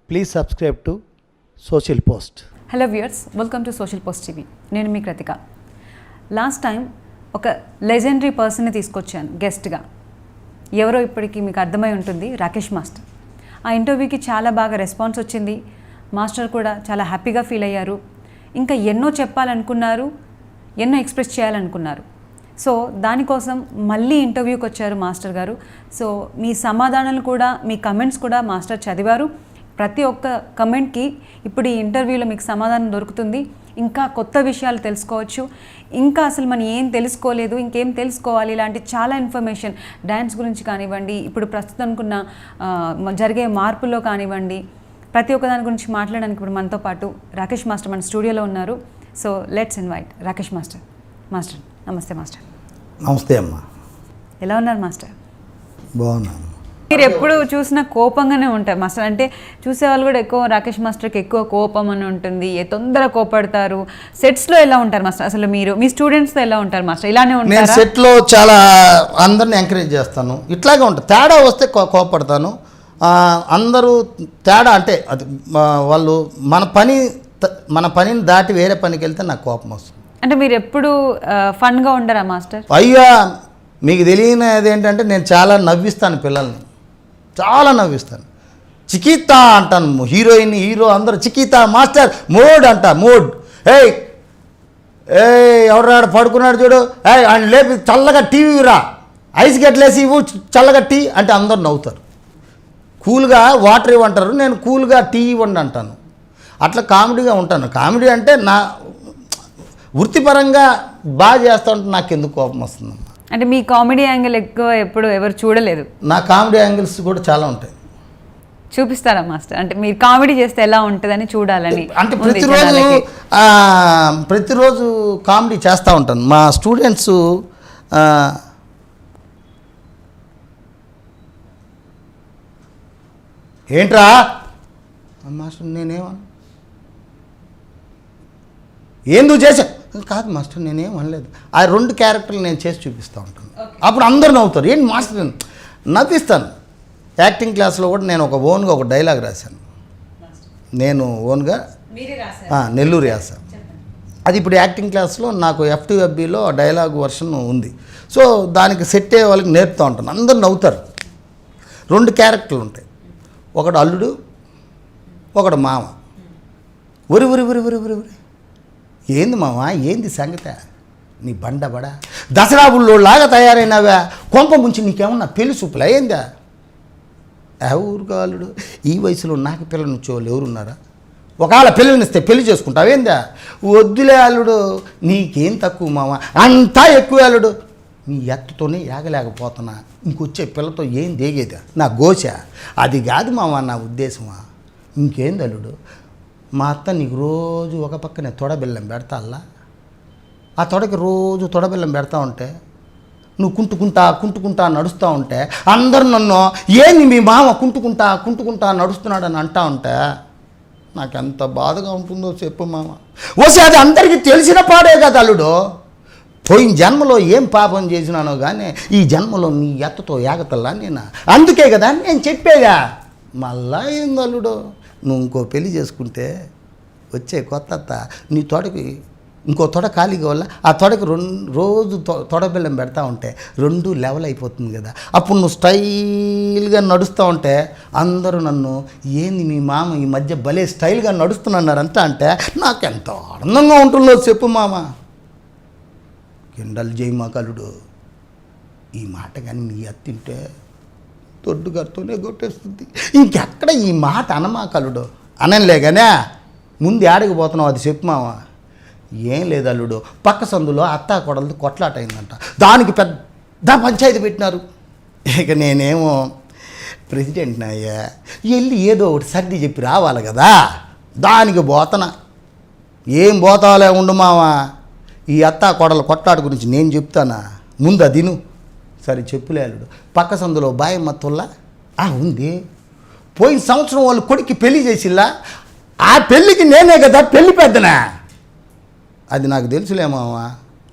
Please subscribe to Social Post. Hello viewers, welcome to social post TV. నేను మీ Krittika. Last time ఒక legendary పర్సన్ని తీసుకొచ్చాను గెస్ట్గా. ఎవరో ఇప్పటికీ మీకు అర్థమై ఉంటుంది, రాకేష్ మాస్టర్. ఆ ఇంటర్వ్యూకి చాలా బాగా రెస్పాన్స్ వచ్చింది. మాస్టర్ కూడా చాలా హ్యాపీగా ఫీల్ అయ్యారు. ఇంకా ఎన్నో చెప్పాలనుకున్నారు, ఎన్నో ఎక్స్ప్రెస్ చేయాలనుకున్నారు. సో దానికోసం మళ్ళీ ఇంటర్వ్యూకి వచ్చారు మాస్టర్ గారు. సో మీ సమాధానాలు కూడా, మీ కమెంట్స్ కూడా మాస్టర్ చదివారు. ప్రతి ఒక్క కమెంట్కి ఇప్పుడు ఈ ఇంటర్వ్యూలో మీకు సమాధానం దొరుకుతుంది. ఇంకా కొత్త విషయాలు తెలుసుకోవచ్చు. ఇంకా అసలు మనం ఏం తెలుసుకోలేదు, ఇంకేం తెలుసుకోవాలి, ఇలాంటి చాలా ఇన్ఫర్మేషన్ డ్యాన్స్ గురించి కానివ్వండి, ఇప్పుడు ప్రస్తుతం అనుకున్న జరిగే మార్పుల్లో కానివ్వండి, ప్రతి ఒక్క దాని గురించి మాట్లాడడానికి ఇప్పుడు మనతో పాటు రాకేష్ మాస్టర్ మన స్టూడియోలో ఉన్నారు. So let's invite Rakesh master. Master నమస్తే. మాస్టర్ నమస్తే అమ్మా. ఎలా ఉన్నారు మాస్టర్? బాగున్నాను. మీరు ఎప్పుడు చూసినా కోపంగానే ఉంటారు మాస్టర్. అంటే చూసేవాళ్ళు కూడా ఎక్కువ రాకేష్ మాస్టర్కి ఎక్కువ కోపం అని ఉంటుంది, తొందరగా కోపడతారు. సెట్స్లో ఎలా ఉంటారు మాస్టర్? అసలు మీరు మీ స్టూడెంట్స్తో ఎలా ఉంటారు మాస్టర్? ఇలానే ఉంటారు? నేను సెట్లో చాలా అందరిని ఎంకరేజ్ చేస్తాను. ఇట్లాగే ఉంటుంది. తేడా వస్తే కోపడతాను. అందరూ తేడా అంటే అది వాళ్ళు మన పనిని దాటి వేరే పనికి వెళ్తే నాకు కోపం వస్తుంది. అంటే మీరు ఎప్పుడు ఫన్గా ఉండరా మాస్టర్? అయ్యా, మీకు తెలియనిది ఏంటంటే నేను చాలా నవ్విస్తాను పిల్లల్ని, చాలా నవ్విస్తాను. చికితా అంటాను. హీరో అందరూ చికితా మాస్టర్ మోడ్ అంట. మోడ్ ఏయ్ ఎవరాడు పడుకున్నాడు చూడు, ఆయన లేపి చల్లగా టీవీ రా, ఐస్ గట్లేసి ఇవ్వు చల్లగా టీ అంటే అందరు నవ్వుతారు. కూల్గా వాటర్ ఇవ్వంటారు, నేను కూల్గా టీ ఇవ్వండి అంటాను. అట్లా కామెడీగా ఉంటాను. కామెడీ అంటే నా వృత్తిపరంగా బాగా చేస్తూ ఉంటే నాకు ఎందుకు కోపం వస్తుందమ్మా. అంటే మీ కామెడీ యాంగిల్ ఎక్కువ ఎప్పుడు ఎవరు చూడలేదు. నా కామెడీ యాంగిల్స్ కూడా చాలా ఉంటాయి. చూపిస్తారా మాస్టర్? అంటే మీరు కామెడీ చేస్తే ఎలా ఉంటుందని చూడాలని. అంటే ప్రతిరోజు కామెడీ చేస్తూ ఉంటాను. మా స్టూడెంట్స్ ఏంట్రా మాస్టర్ నేనేమన్నా ఏందుకు చేసా కాదు మాస్టర్ నేనేం అనలేదు. ఆ 2 క్యారెక్టర్లు నేను చేసి చూపిస్తూ ఉంటాను. అప్పుడు అందరూ నవ్వుతారు. ఏంటి మాస్టర్? నవ్విస్తాను. యాక్టింగ్ క్లాస్లో కూడా నేను ఓన్గా ఒక డైలాగ్ రాశాను. నేను ఓన్గా నెల్లూరు యాస. అది ఇప్పుడు యాక్టింగ్ క్లాస్లో నాకు FTFBలో డైలాగ్ వర్షన్ ఉంది. సో దానికి సెట్ అయ్యే వాళ్ళకి నేర్పుతూ ఉంటాను. అందరూ నవ్వుతారు. 2 క్యారెక్టర్లు ఉంటాయి. ఒకడు అల్లుడు, ఒకడు మామ. ఒరి ఒరి ఒరి ఒరి ఒరి ఒరి ఏంది మామ, ఏంది సంగతి? నీ బండబడా దసరా బుల్లోలాగా తయారైనవా? కొంప ముంచి నీకేమన్నా పెళ్లి చూపులా ఏందా? ఊరు కాలుడు ఈ వయసులో నాకు పిల్లలు వచ్చేవాళ్ళు ఎవరున్నారా? ఒకవేళ పిల్లనిస్తే పెళ్లి చేసుకుంటావేందా? వద్దులే అల్లుడు, నీకేం తక్కువ మామ, అంతా ఎక్కువ అల్లుడు. నీ ఎత్తతోనే ఏగలేకపోతున్నా, ఇంకొచ్చే పిల్లతో ఏం దిగేదా? నా గోచ అది కాదు మామ, నా ఉద్దేశమా. ఇంకేంది అల్లుడు, మా అత్త నీకు రోజు ఒక పక్కనే తొడబెల్లం పెడతా అల్లా. ఆ తొడకి రోజు తొడబెల్లం పెడతా ఉంటే నువ్వు కుంటుకుంటా నడుస్తూ ఉంటే అందరు నన్ను ఏంది మీ మామ కుంటుకుంటా నడుస్తున్నాడని అంటా ఉంటే నాకెంత బాధగా ఉంటుందో చెప్పు మామ. ఓసే అది అందరికీ తెలిసిన పాడే కదా అల్లుడు. పోయిన జన్మలో ఏం పాపం చేసినానో కానీ ఈ జన్మలో నీ ఎత్తతో ఏగతల్లా నేను. అందుకే కదా నేను చెప్పేదా. మళ్ళా ఏంది అల్లుడు, నువ్వు ఇంకో పెళ్లి చేసుకుంటే వచ్చే కొత్త అత్త నీ తొడకి ఇంకో తొడ ఖాళీగా వల్ల ఆ తొడకి రోజు తొడబెల్లం పెడతా ఉంటే 2 లెవెల్ అయిపోతుంది కదా. అప్పుడు నువ్వు స్టైల్గా నడుస్తూ ఉంటే అందరూ నన్ను ఏంది మీ మామ ఈ మధ్య భలే స్టైల్గా నడుస్తున్నారంట అంటే నాకెంత ఆనందంగా ఉంటుందో చెప్పు మామ. కిండల్ జయమాకలుడు ఈ మాట కానీ నీ అత్తింటే తొడ్డుగారితోనే కొట్టేస్తుంది. ఇంకెక్కడ ఈ మాట అనమాకలుడు అనలేగానే. ముందు ఏడకి పోతున్నావు అది చెప్పు మామ. ఏం లేదు అల్లుడు, పక్క సందులో అత్తా కొడలది కొట్లాట అయిందంట, దానికి పెద్ద పంచాయతీ పెట్టినారు. ఇక నేనేమో ప్రెసిడెంట్ని అయ్యా, వెళ్ళి ఏదో ఒకటి సర్ది చెప్పి రావాలి కదా. దానికి పోతనా. ఏం పోతావాలే ఉండు మామ, ఈ అత్తా కొడల కొట్లాట గురించి నేను చెప్తానా, ముందు అదిను. సరే చెప్పులే అల్లుడు. పక్క సందులో బాయమ్మత్తుల్లా ఉంది. పోయిన సంవత్సరం వాళ్ళు కొడుక్కి పెళ్లి చేసిల్లా, ఆ పెళ్ళికి నేనే కదా పెళ్లి పెద్దనా. అది నాకు తెలుసులేమావా,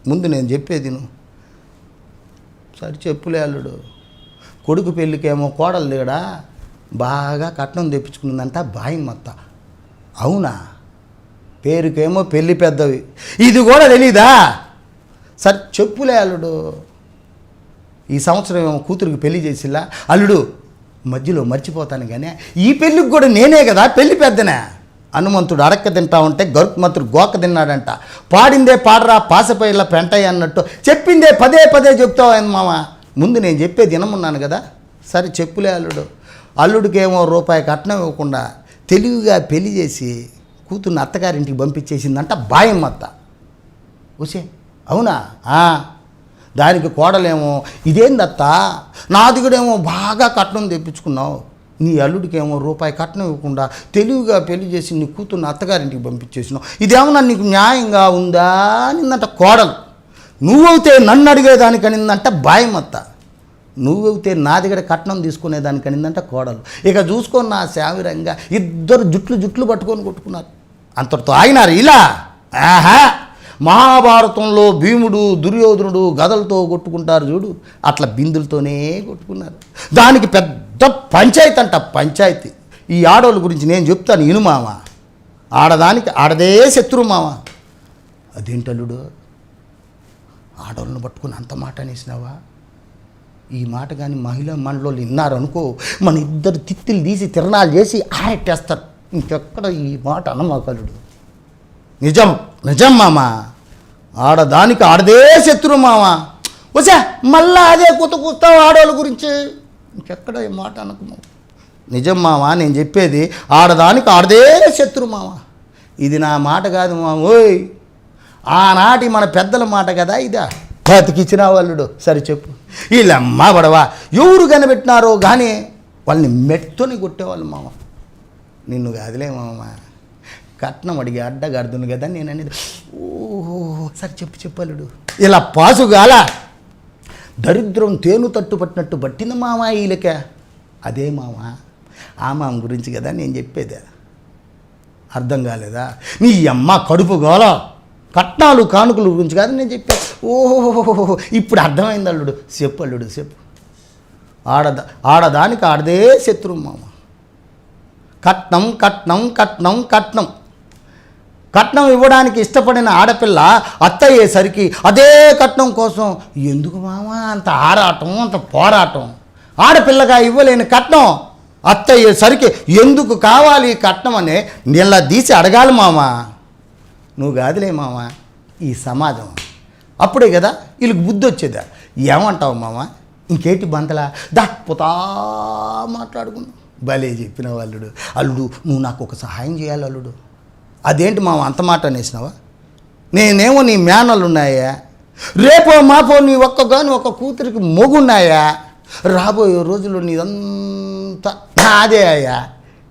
ముందు నేను చెప్పేది నువ్వు. సరే చెప్పులే అల్లుడు. కొడుకు పెళ్ళికేమో కోడలు లేడా, బాగా కట్నం తెప్పించుకున్నదంట బాయమ్మత్త. అవునా? పేరుకేమో పెళ్ళి పెద్దవి, ఇది కూడా తెలీదా? సరే చెప్పులే అల్లుడు, ఈ సంవత్సరం ఏమో కూతురికి పెళ్లి చేసిలా అల్లుడు, మధ్యలో మర్చిపోతాను కానీ ఈ పెళ్ళికి కూడా నేనే కదా పెళ్ళి పెద్దనే. హనుమంతుడు అడక్క తింటా ఉంటే గరుత్మంతుడు గోక తిన్నాడంట. పాడిందే పాడరా పాసపైలా పెంటయ్య అన్నట్టు చెప్పిందే పదే పదే చెప్తావు మామ. ముందు నేను చెప్పేది వినమున్నాను కదా. సరే చెప్పులే అల్లుడు. అల్లుడికేమో రూపాయి కట్నం ఇవ్వకుండా తెలివిగా పెళ్లి చేసి కూతుర్ని అత్తగారింటికి పంపించేసిందంట బాయమ్మత్త. ఓసే అవునా? దానికి కోడలేమో ఇదేందత్తా, నా దిగుడేమో బాగా కట్నం తెప్పించుకున్నావు, నీ అల్లుడికేమో రూపాయి కట్నం ఇవ్వకుండా తెలివిగా పెళ్లి చేసి నీ కూతుర్ని అత్తగారింటికి పంపించేసినావు, ఇదేమన్నా నీకు న్యాయంగా ఉందా అనిందంట కోడలు. నువ్వైతే నన్ను అడిగేదానికనిందంట బాయమ్మత్త. నువ్వైతే నా దగ్గర కట్నం తీసుకునేదానికనిందంట కోడలు. ఇక చూసుకొని నా శావిరంగా ఇద్దరు జుట్లు పట్టుకొని కొట్టుకున్నారు. అంతటితో ఆగినారు. ఇలా మహాభారతంలో భీముడు దుర్యోధనుడు గదలతో కొట్టుకుంటారు చూడు, అట్లా బిందులతోనే కొట్టుకున్నారు. దానికి పెద్ద పంచాయతీ అంట, పంచాయతీ. ఈ ఆడోళ్ళ గురించి నేను చెప్తాను ఇను మామ. ఆడదానికి ఆడదే శత్రువు మామ. అదేంటల్లుడు, ఆడోళ్ళను పట్టుకుని అంత మాట అనేసినావా? ఈ మాట కానీ మహిళా మండలి విన్నారనుకో, మన ఇద్దరు తిత్తిలు తీసి తిరణాలు చేసి ఆరెట్టేస్తారు. ఇంకెక్కడ ఈ మాట అనమాకలుడు. నిజం నిజం మామ, ఆడదానికి ఆడదే శత్రు మామ. వసా మళ్ళా అదే కూస్తావు ఆడవాళ్ళ గురించి, ఇంకెక్కడ ఈ మాట అనకు మామ. నిజం మామ, నేను చెప్పేది ఆడదానికి ఆడదే శత్రు మామ. ఇది నా మాట కాదు మామ. ఓయ్ ఆనాటి మన పెద్దల మాట కదా ఇదా. బతికిచ్చిన వాళ్ళుడు. సరే చెప్పు, వీళ్ళమ్మ పడవా ఎవరు కనిపెట్టినారో కానీ వాళ్ళని మెట్టుని కొట్టేవాళ్ళు మామ. నిన్ను కాదులే మామ, కట్నం అడిగి అడ్డగాడుదును కదా నేను అనేది. ఓహో సరే చెప్పలుడు. ఇలా పాసుగాల దరిద్రం తేను తట్టు పట్టినట్టు పట్టిన మామ వీళ్ళక. అదే మామ, ఆ మామ గురించి కదా నేను చెప్పేది. అర్థం కాలేదా? నీ అమ్మ కడుపు గోల, కట్నాలు కానుకల గురించి కాదు నేను చెప్పా. ఓహో ఇప్పుడు అర్థమైంది అల్లుడు. చెప్పు అల్లుడు చెప్పు. ఆడదానికి ఆడదే శత్రువు మామ. కట్నం కట్నం కట్నం కట్నం కట్నం ఇవ్వడానికి ఇష్టపడిన ఆడపిల్ల అత్త అయ్యేసరికి అదే కట్నం కోసం ఎందుకు మామ అంత ఆరాటం, అంత పోరాటం? ఆడపిల్లగా ఇవ్వలేని కట్నం అత్త అయ్యేసరికి ఎందుకు కావాలి కట్నం అనే నీళ్ళ తీసి అడగాలి మామ. నువ్వు కాదులే మామ, ఈ సమాజం. అప్పుడే కదా వీళ్ళకి బుద్ధి వచ్చేదా. ఏమంటావు మామ? ఇంకేటి బంతలా పుతా మాట్లాడుకున్నావు. భలే చెప్పిన అల్లుడు. అల్లుడు నువ్వు నాకు ఒక సహాయం చేయాలి అల్లుడు. అదేంటి మామ అంత మాట అనేసినావా? నేనేమో నీ మేనలు ఉన్నాయా, రేపో మాపో నీ ఒక్క కూతురికి మొగున్నాయా, రాబోయే రోజుల్లో నీదంతా నాదే అయ్యా.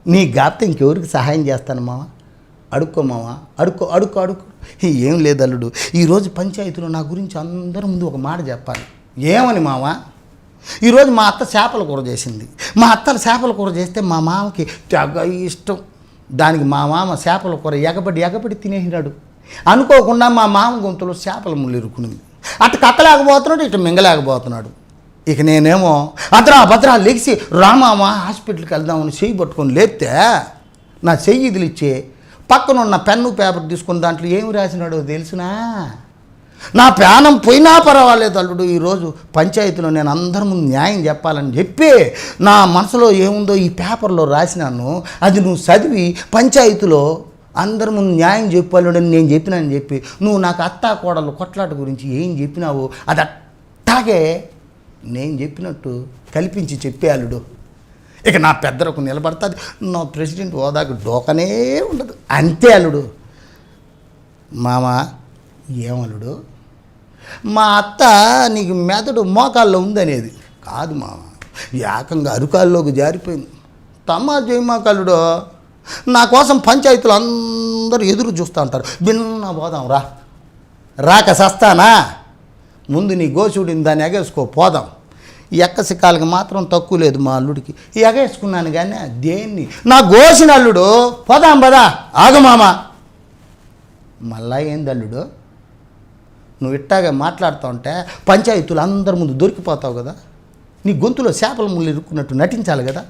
నీ గాప్తే ఇంకెవరికి సహాయం చేస్తాను మామ? అడుక్కో మామ, అడుక్కో. ఏం లేదు అల్లుడు, ఈరోజు పంచాయతీలో నా గురించి అందరి ముందు ఒక మాట చెప్పాలి. ఏమని మామ? ఈరోజు మా అత్త చేపల కూర చేసింది. మా అత్తలు చేపల కూర చేస్తే మా మామకి తెగ ఇష్టం. దానికి మా మామ చేపల కూర ఎగబడి తినేసినాడు. అనుకోకుండా మా మామ గొంతులో చేపల ముళ్ళు ఇరుక్కునింది. అటు కక్కలేకపోతున్నాడు, ఇటు మింగలేకపోతున్నాడు. ఇక నేనేమో భద్రా లెగిసి రామామ హాస్పిటల్కి వెళ్దామని చెయ్యి పట్టుకొని లేపితే నా చెయ్యి ఇదిలిచ్చే పక్కనున్న పెన్ను పేపర్ తీసుకుని దాంట్లో ఏమి రాసినాడో తెలుసునా? నా ప్రాణం పోయినా పర్వాలేదు అల్లుడు, ఈరోజు పంచాయతీలో నేను అందరి ముందు న్యాయం చెప్పాలని చెప్పి నా మనసులో ఏముందో ఈ పేపర్లో రాసినాను. అది నువ్వు చదివి పంచాయతీలో అందరి ముందు న్యాయం చెప్పాలని నేను చెప్పినానని చెప్పి నువ్వు నాకు అత్తా కోడలు కొట్లాట గురించి ఏం చెప్పినావు అది అట్టాగే నేను చెప్పినట్టు కల్పించి చెప్పే అల్లుడు. ఇక నా పెద్దలకు నిలబడుతుంది, నా ప్రెసిడెంట్ హోదాకి డోకనే ఉండదు. అంతే అల్లుడు. మామ ఏమల్లుడు, మా అత్త నీకు మెదడు మోకాల్లో ఉందనేది కాదు మామ, ఏకంగా అరుకాల్లోకి జారిపోయింది. తమ్మా జయమాకల్లుడు, నా కోసం పంచాయతీలు అందరూ ఎదురు చూస్తూ ఉంటారు. భిన్న పోదాం రాక సస్తానా? ముందు నీ గోసుడిని దాన్ని ఎగేసుకో పోదాం. ఎక్కసికాలకి మాత్రం తక్కువ లేదు మా అల్లుడికి. ఎగేసుకున్నాను కానీ దేన్ని నా గోసిన అల్లుడు. పోదాం పదా. ఆగమామ మళ్ళా ఏంది అల్లుడు, నువ్వు ఇట్టాగా మాట్లాడుతూ ఉంటే పంచాయతీలు అందరి ముందు దొరికిపోతావు కదా. నీ గొంతులో చేపల ముళ్ళు ఇరుక్కున్నట్టు నటించాలి కదా.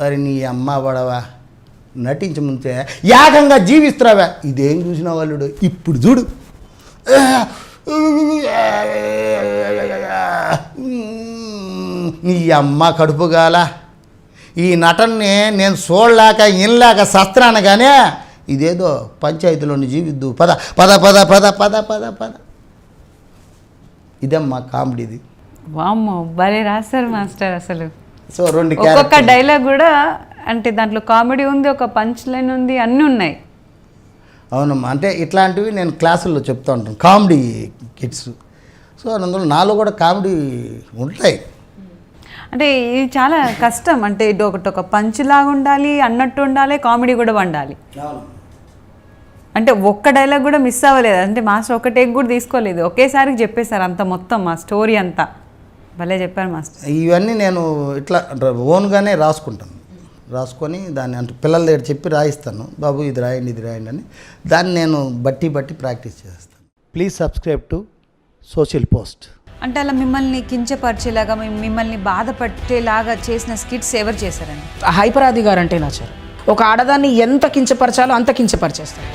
అరే నీ అమ్మ పడవా నటించముందే యాగంగా జీవిస్తున్నావా, ఇదేం చూసిన వాళ్ళు ఇప్పుడు చూడు. నీ అమ్మ కడుపుగాల ఈ నటన్ని నేను చూడలేక ఇనలేక సస్త్రాను కానీ ఇదేదో పంచాయతీలోని జీవిద్దు పద పద పద పద పద పద పద. ఇదమ్మా కామెడీది. వామ్మో భలే రాస్తారు మాస్టర్ అసలు. సో రెండు ఒక్కొక్క డైలాగ్ కూడా అంటే దాంట్లో కామెడీ ఉంది, ఒక పంచ్ లైన్ ఉంది, అన్నీ ఉన్నాయి. అవునమ్మా, అంటే ఇట్లాంటివి నేను క్లాసుల్లో చెప్తూ ఉంటాను, కామెడీ కిడ్స్. సో అందులో నాలో కూడా కామెడీ ఉంటాయి. అంటే ఇది చాలా కష్టం, అంటే ఇది ఒక పంచ్ లాగా ఉండాలి, అన్నట్టు ఉండాలి, కామెడీ కూడా వండాలి. అంటే ఒక్క డైలాగ్ కూడా మిస్ అవ్వలేదు, అంటే మాస్టర్ ఒక టేక్ కూడా తీసుకోలేదు, ఒకేసారి చెప్పేశారు అంత మొత్తం మా స్టోరీ అంతా. భలే చెప్పారు మాస్టర్. ఇవన్నీ నేను ఇట్లా ఓన్గానే రాసుకొని దాన్ని అంటే పిల్లల దగ్గర చెప్పి రాయిస్తాను, బాబు ఇది రాయండి ఇది రాయండి అని. దాన్ని నేను బట్టి ప్రాక్టీస్ చేస్తాను. Please subscribe to social post. అంటే అలా మిమ్మల్ని కించపరిచేలాగా మిమ్మల్ని బాధపట్టేలాగా చేసిన స్కిట్స్ ఎవరు చేశారండి? హైపరాది గారు అంటే నచ్చారు. ఒక ఆడదాన్ని ఎంత కించపరచాలో అంత కించపరిచేస్తారు.